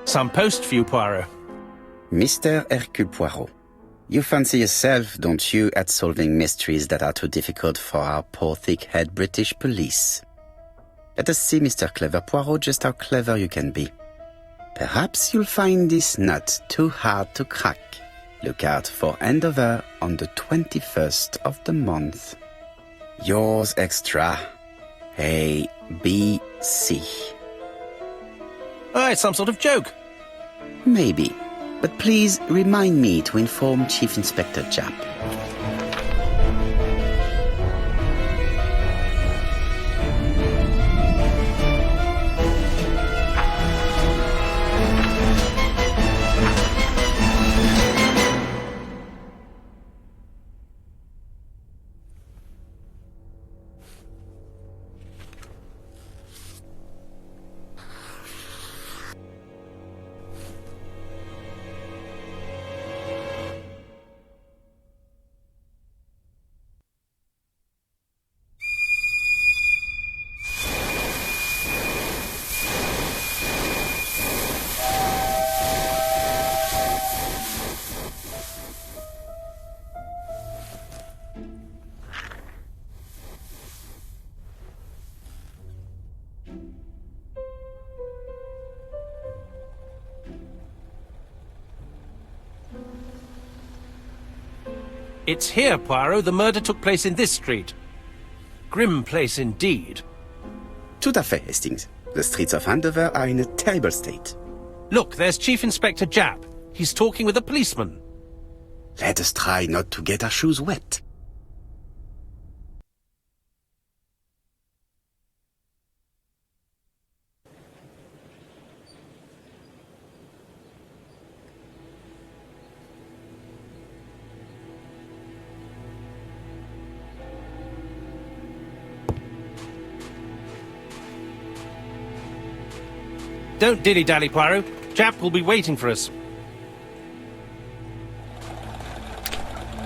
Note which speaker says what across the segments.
Speaker 1: Some post for you, Poirot.
Speaker 2: Mr. Hercule Poirot, you fancy yourself, don't you, at solving mysteries that are too difficult for our poor thick-head British police. Let us see, Mr. Clever Poirot, just how clever you can be. Perhaps you'll find this nut too hard to crack. Look out for Andover on the 21st of the month. Yours extra, A, B, C.
Speaker 1: Oh, it's some sort of joke.
Speaker 2: Maybe. But please remind me to inform Chief Inspector Japp.
Speaker 1: It's here, Poirot. The murder took place in this street. Grim place indeed.
Speaker 2: Tout à fait, Hastings. The streets of Andover are in a terrible state.
Speaker 1: Look, there's Chief Inspector Japp. He's talking with a policeman.
Speaker 2: Let us try not to get our shoes wet.
Speaker 1: Don't dilly-dally, Poirot. Japp will be waiting for us.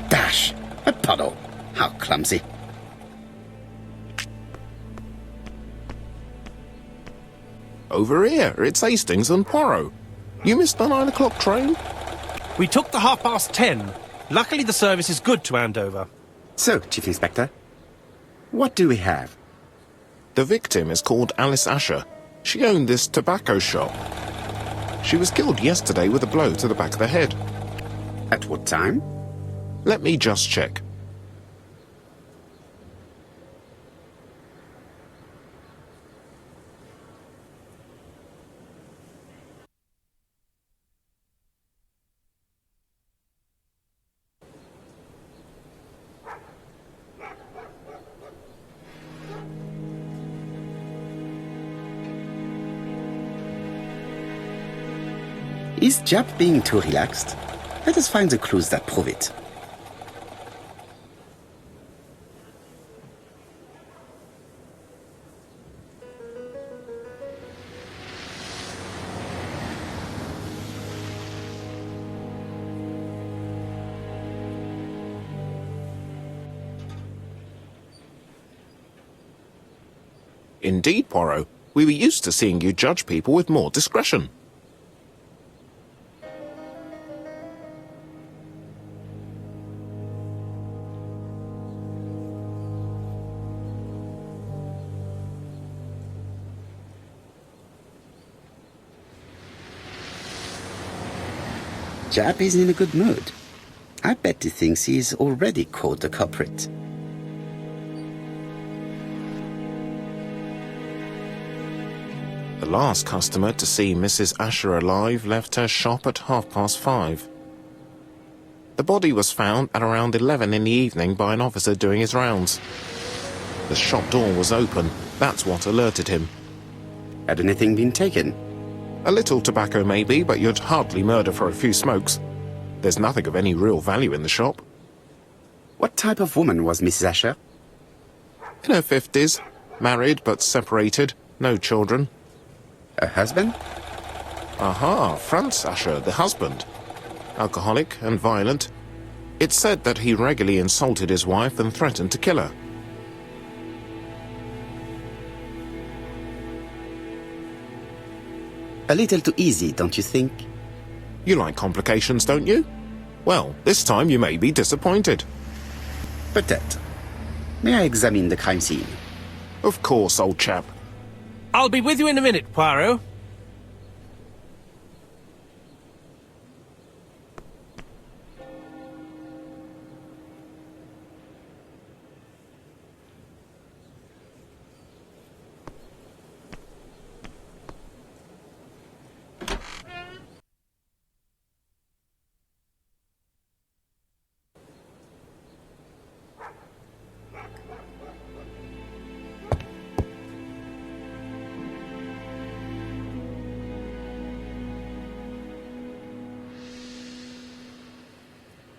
Speaker 2: Dash! A puddle. How clumsy.
Speaker 3: Over here, it's Hastings and Poirot. You missed the 9 o'clock train?
Speaker 1: We took the 10:30. Luckily the service is good to Andover.
Speaker 2: So, Chief Inspector, what do we have?
Speaker 3: The victim is called Alice Asher. She owned this tobacco shop. She was killed yesterday with a blow to the back of the head.
Speaker 2: At what time?
Speaker 3: Let me just check.
Speaker 2: Is Japp being too relaxed? Let us find the clues that prove it.
Speaker 3: Indeed, Poirot. We were used to seeing you judge people with more discretion.
Speaker 2: Japp is in a good mood. I bet he thinks he's already caught the culprit.
Speaker 3: The last customer to see Mrs. Asher alive left her shop at 5:30. The body was found at around 11 in the evening by an officer doing his rounds. The shop door was open. That's what alerted him.
Speaker 2: Had anything been taken?
Speaker 3: A little tobacco maybe, but you'd hardly murder for a few smokes. There's nothing of any real value in the shop.
Speaker 2: What type of woman was Mrs. Asher?
Speaker 3: In her 50s, married but separated, no children.
Speaker 2: Her husband?
Speaker 3: Aha, Franz Asher, the husband. Alcoholic and violent. It's said that he regularly insulted his wife and threatened to kill her.
Speaker 2: A little too easy, don't you think?
Speaker 3: You like complications, don't you? Well, this time you may be disappointed.
Speaker 2: Peut-être. May I examine the crime scene?
Speaker 3: Of course, old chap.
Speaker 1: I'll be with you in a minute, Poirot.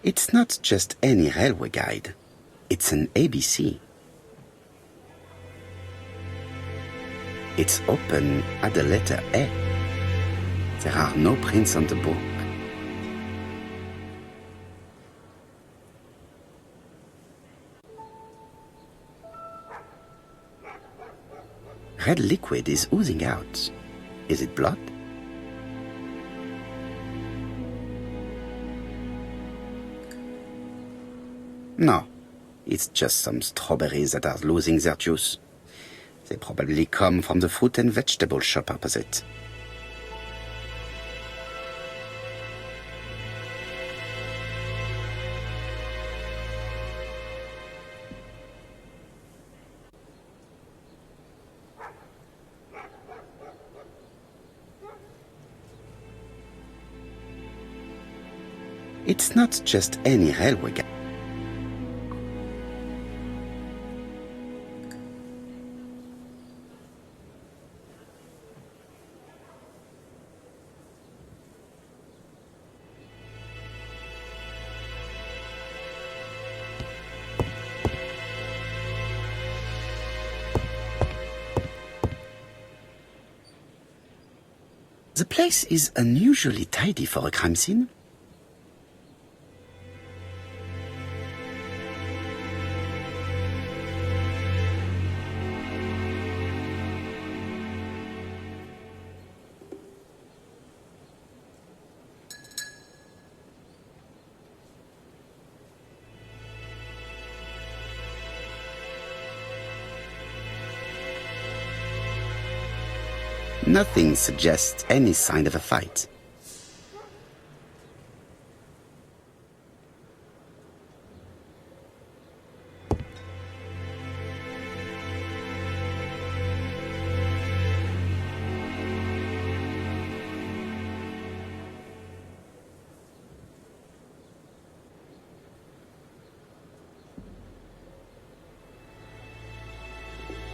Speaker 2: It's not just any railway guide. It's an ABC. It's open at the letter A. There are no prints on the book. Red liquid is oozing out. Is it blood? No, it's just some strawberries that are losing their juice. They probably come from the fruit and vegetable shop opposite. It's not just any railway guide. The place is unusually tidy for a crime scene. Nothing suggests any sign of a fight.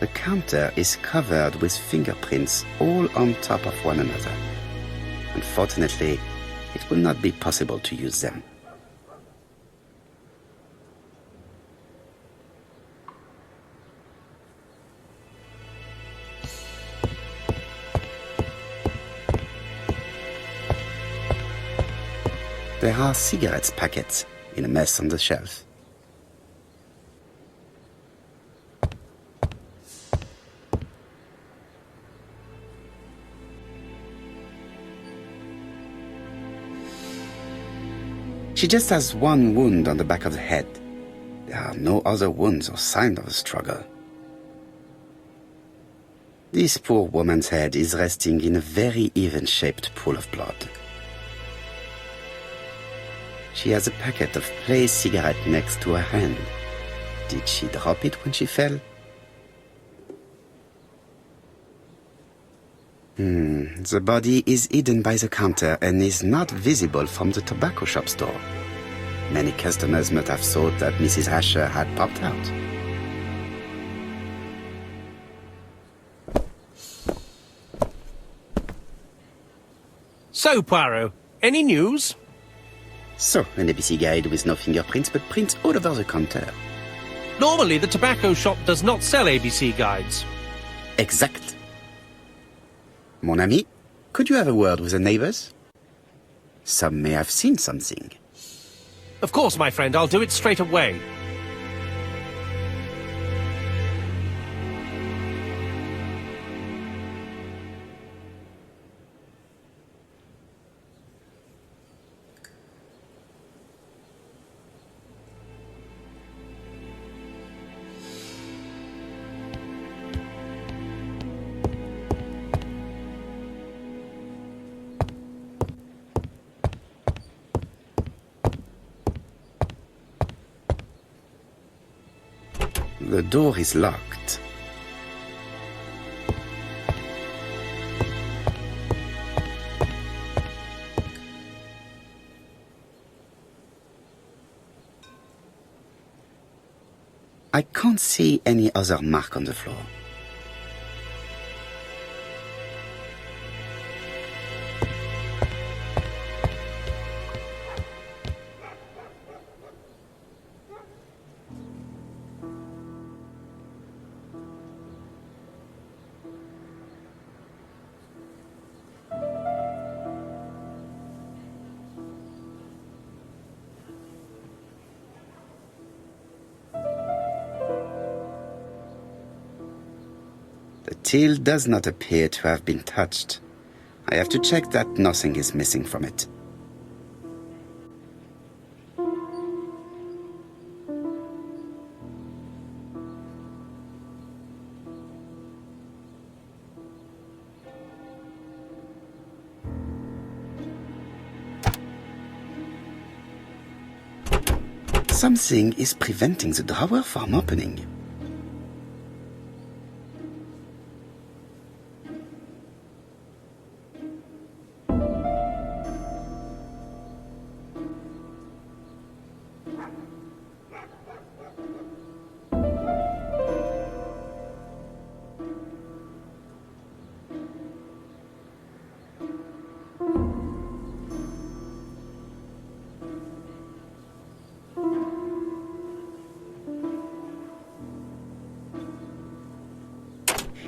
Speaker 2: The counter is covered with fingerprints all on top of one another. Unfortunately, it will not be possible to use them. There are cigarettes packets in a mess on the shelf. She just has one wound on the back of the head. There are no other wounds or signs of a struggle. This poor woman's head is resting in a very even-shaped pool of blood. She has a packet of placed cigarette next to her hand. Did she drop it when she fell? The body is hidden by the counter and is not visible from the tobacco shop's door. Many customers must have thought that Mrs. Asher had popped out.
Speaker 1: So, Poirot, any news?
Speaker 2: So, an ABC guide with no fingerprints but prints all over the counter.
Speaker 1: Normally, the tobacco shop does not sell ABC guides.
Speaker 2: Exact. Mon ami, could you have a word with the neighbors? Some may have seen something.
Speaker 1: Of course, my friend, I'll do it straight away.
Speaker 2: The door is locked. I can't see any other mark on the floor. The till does not appear to have been touched. I have to check that nothing is missing from it. Something is preventing the drawer from opening.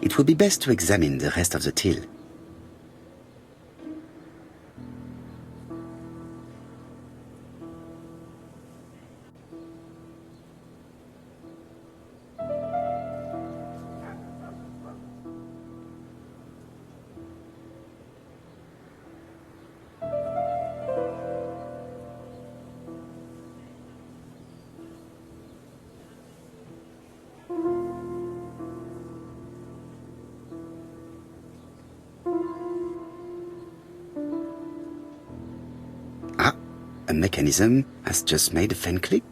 Speaker 2: It would be best to examine the rest of the till. A mechanism has just made a faint click.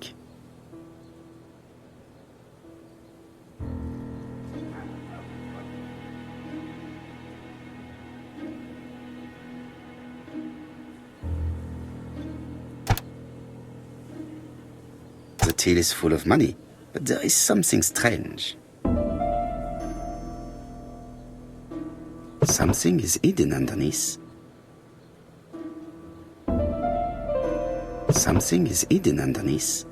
Speaker 2: The till is full of money, but there is something strange. Something is hidden underneath. Something is hidden underneath.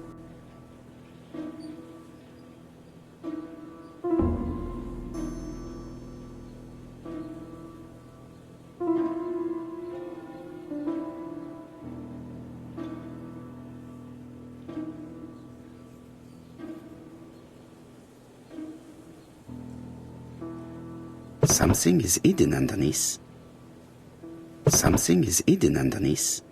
Speaker 2: Something is hidden underneath. Something is hidden underneath.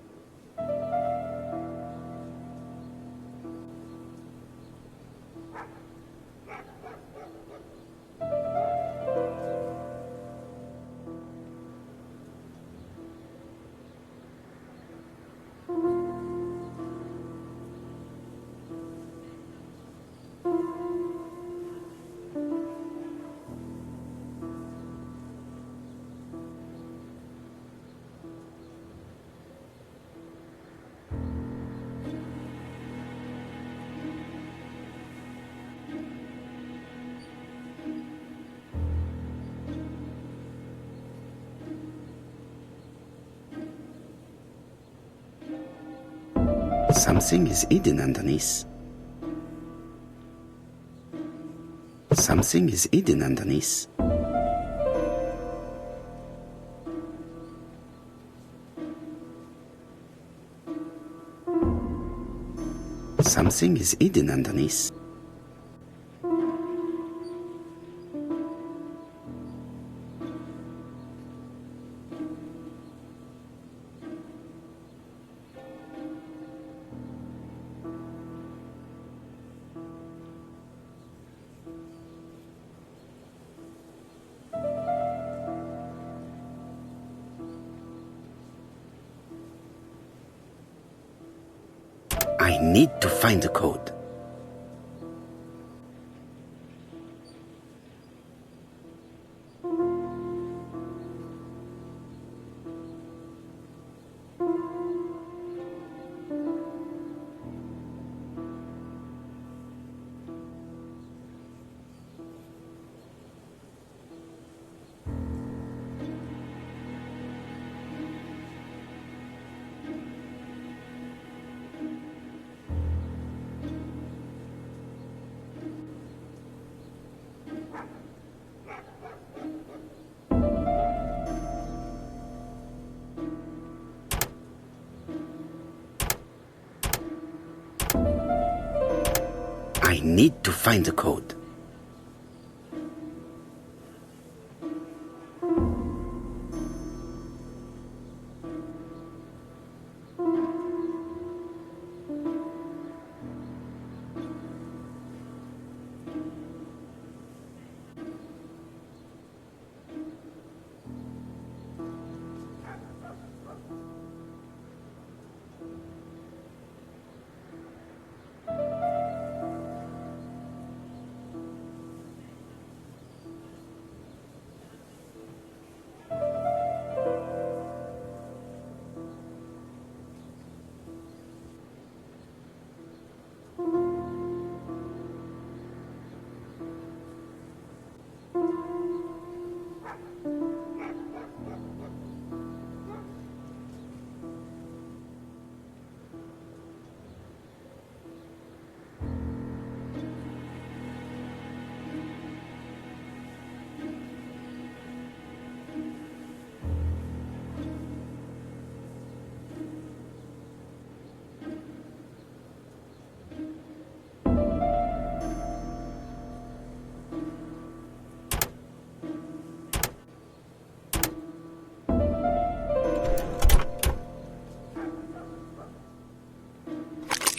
Speaker 2: Something is hidden underneath. Something is hidden underneath. Something is hidden underneath. I need to find the code. I need to find the code.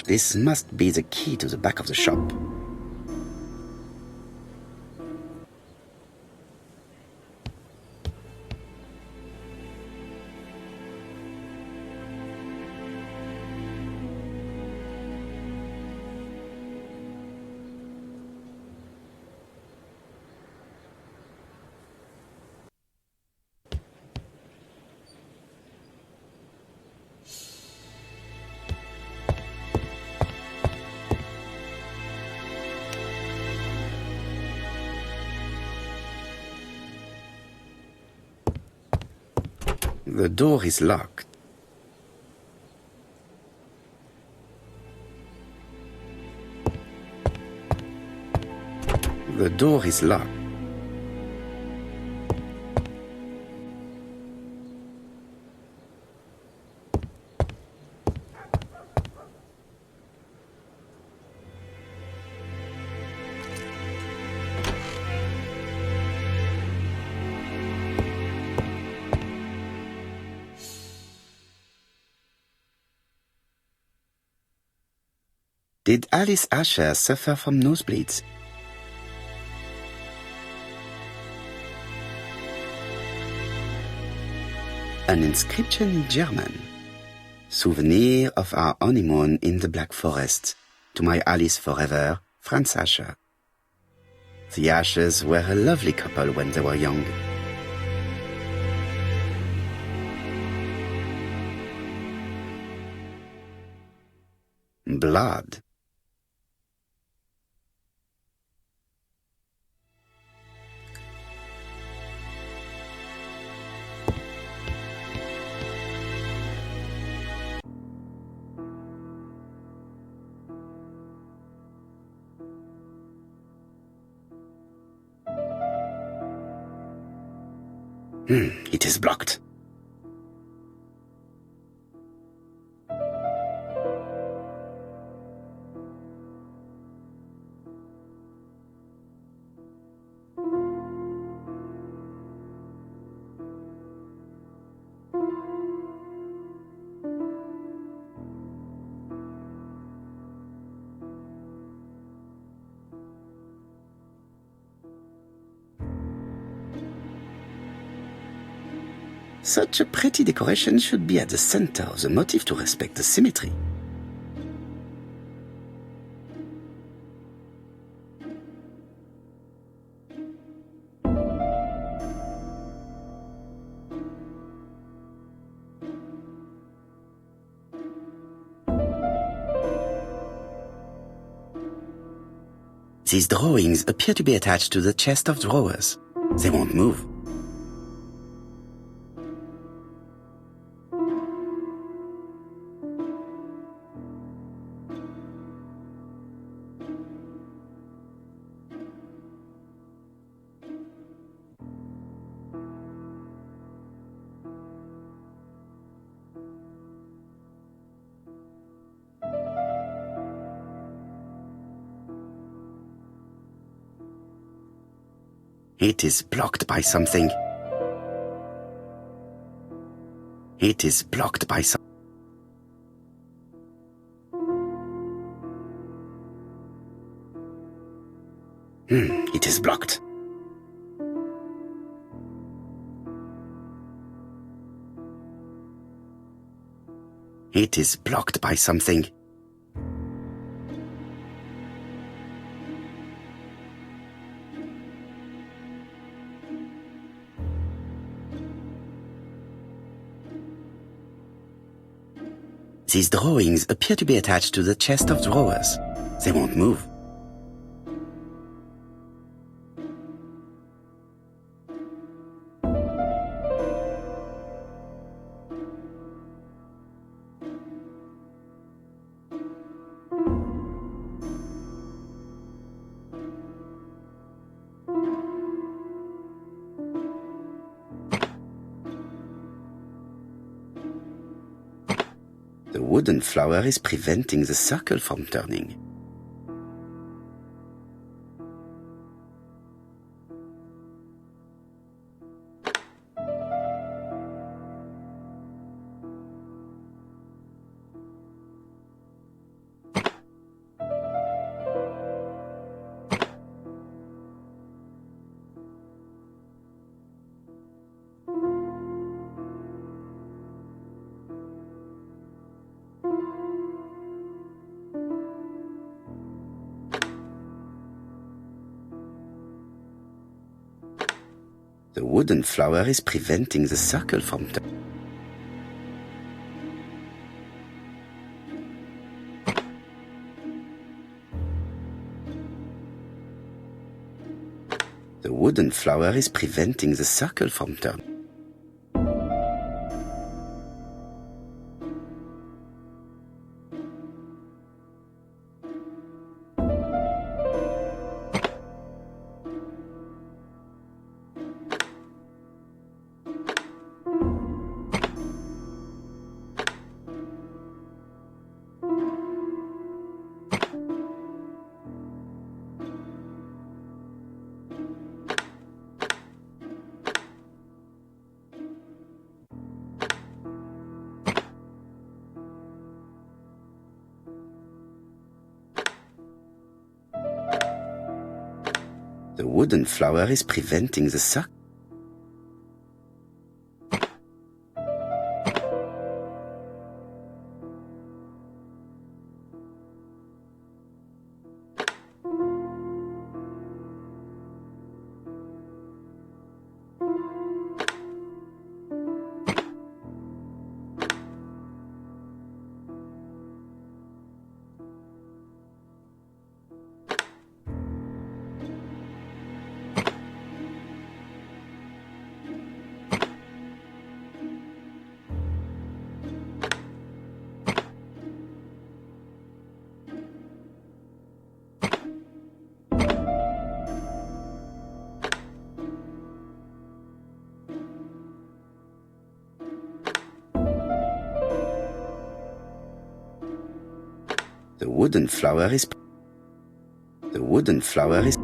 Speaker 2: This must be the key to the back of the shop. The door is locked. The door is locked. Did Alice Asher suffer from nosebleeds? An inscription in German. Souvenir of our honeymoon in the Black Forest. To my Alice forever, Franz Asher. The Ashers were a lovely couple when they were young. Blood. It is blocked. Such a pretty decoration should be at the center of the motif to respect the symmetry. These drawings appear to be attached to the chest of drawers. They won't move. It is blocked by something. It is blocked by something. It is blocked. It is blocked by something. These drawings appear to be attached to the chest of drawers. They won't move. The wooden flower is preventing the circle from turning. The wooden flower is preventing the circle from turning. The wooden flower is preventing the circle from turning. The wooden flower is preventing the circle. The wooden flower is... The wooden flower is...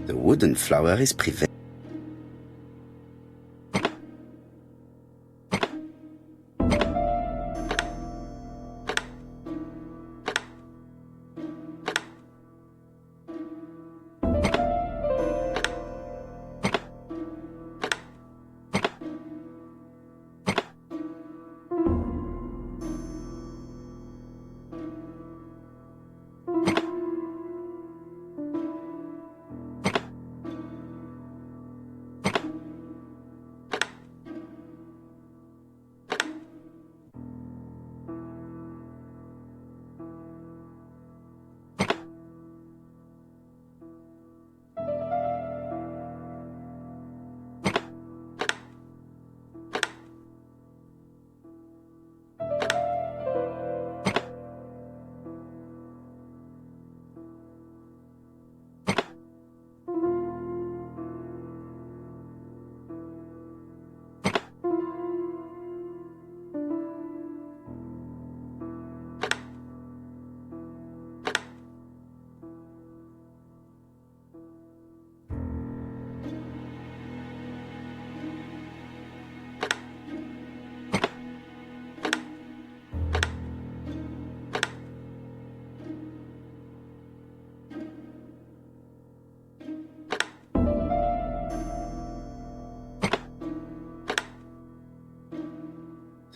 Speaker 2: The wooden flower is preventing...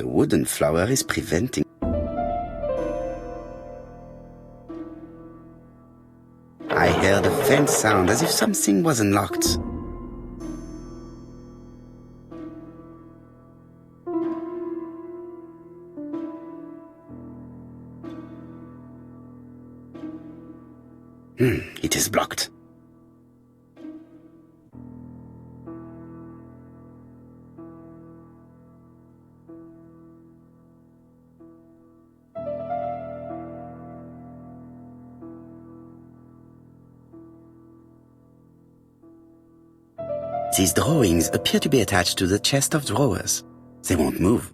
Speaker 2: The wooden flower is preventing. I heard a faint sound as if something was unlocked. It is blocked. These drawings appear to be attached to the chest of drawers. They won't move.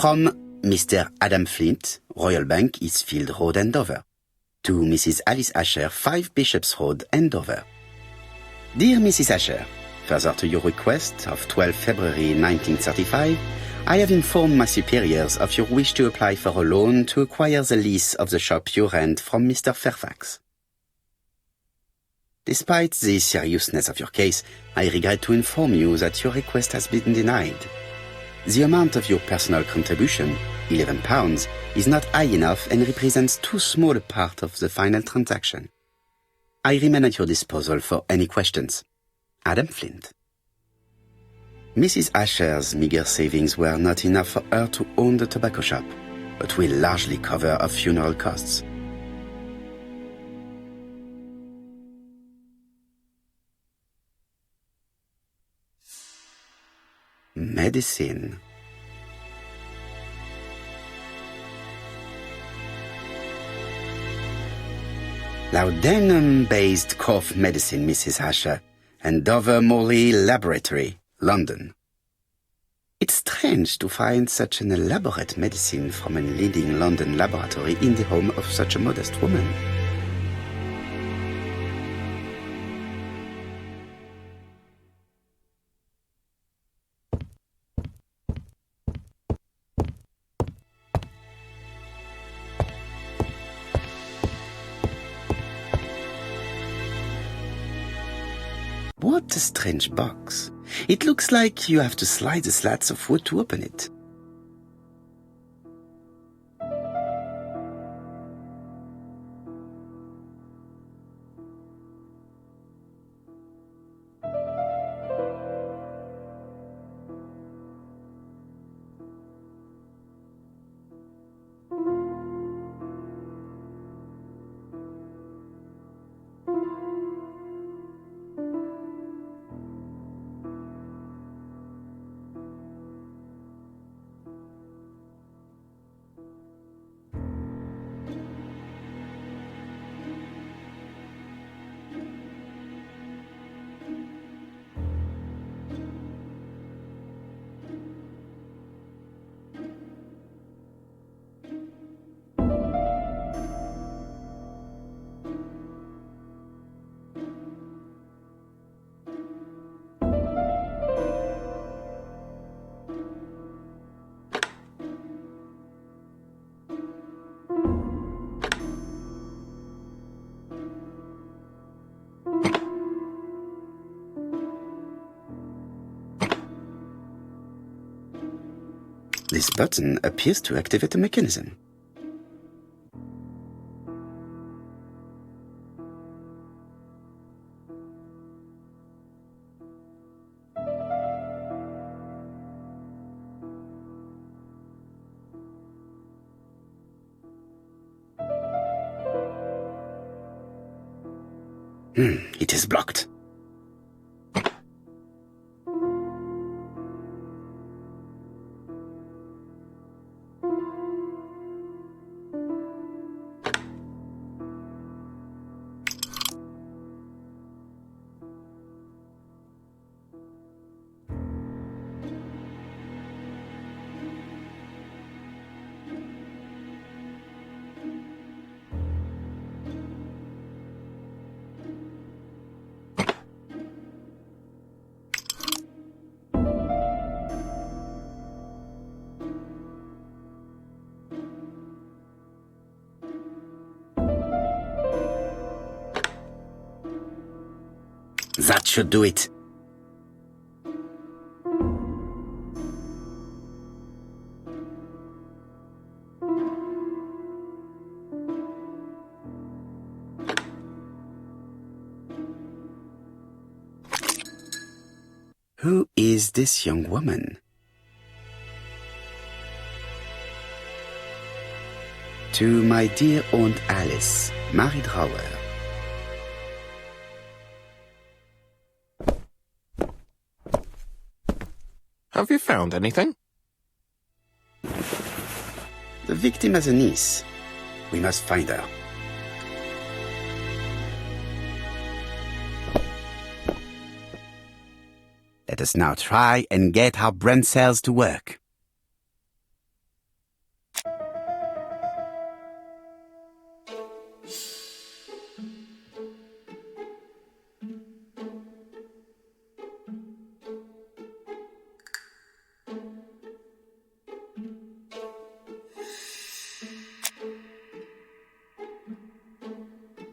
Speaker 2: From Mr. Adam Flint, Royal Bank, Eastfield Road, Andover. To Mrs. Alice Asher, 5 Bishops Road, Andover. Dear Mrs. Asher, further to your request of 12 February 1935, I have informed my superiors of your wish to apply for a loan to acquire the lease of the shop you rent from Mr. Fairfax. Despite the seriousness of your case, I regret to inform you that your request has been denied. The amount of your personal contribution, £11, is not high enough and represents too small a part of the final transaction. I remain at your disposal for any questions. Adam Flint. Mrs. Asher's meager savings were not enough for her to own the tobacco shop, but will largely cover her funeral costs. Medicine. Laudanum-based cough medicine, Mrs. Asher, and Dover Morley Laboratory, London. It's strange to find such an elaborate medicine from a leading London laboratory in the home of such a modest woman. What a strange box. It looks like you have to slide the slats of wood to open it. This button appears to activate the mechanism. It is blocked. That should do it. Who is this young woman? To my dear Aunt Alice, Mary Drower.
Speaker 3: Have you found anything?
Speaker 2: The victim has a niece. We must find her. Let us now try and get our brain cells to work.